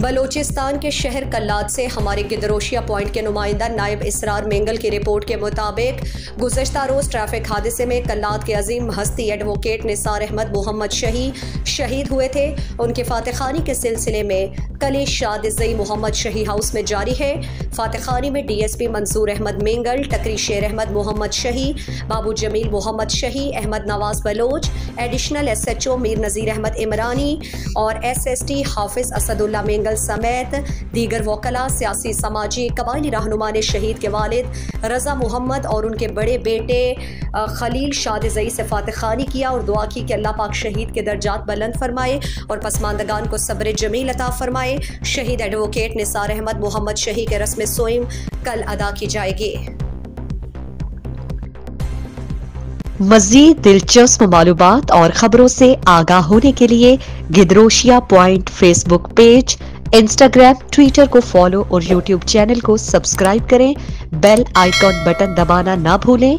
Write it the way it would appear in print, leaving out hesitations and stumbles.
बलोचिस्तान के शहर कल्लात से हमारे गिदरोशिया पॉइंट के नुमाइंदा नायब इसरार मेंगल की रिपोर्ट के मुताबिक गुज़श्ता रोज़ ट्रैफिक हादसे में कल्लात के अजीम हस्ती एडवोकेट निसार अहमद मोहम्मद शही शहीद हुए थे। उनके फातखानी के सिलसिले में कल शादी मोहम्मद शही हाउस में जारी है। फातखानी में DSP Mansoor Ahmad Mengal, Takri Sher Ahmed Mohammad Shahi, Babu Jameel Mohammad Shahi, Ahmed Nawaz Baloch, additional SHO Mir Nazir Ahmed Imrani और SST हाफिज असदुल्ला मेंगल समेत दीगर वकला, सियासी, समाजी, कबायली रहनुमा ने शहीद के वालिद रज़ा मोहम्मद और उनके बड़े बेटे खलील शादी से फातखानी किया और दुआ की कि अल्लाह पाक शहीद के दर्जात बुलंद फरमाए और पसमानदगान को सब्र जमील अता फरमाए। शहीद एडवोकेट निसार अहमद मोहम्मद शही के रस्म सोइम कल अदा की जाएगी। मज़ीद दिलचस्प मालूमात और खबरों से आगाह होने के लिए Gedrosia point Facebook page, Instagram, Twitter को फॉलो और यूट्यूब चैनल को सब्सक्राइब करें। बेल आइकॉन बटन दबाना ना भूलें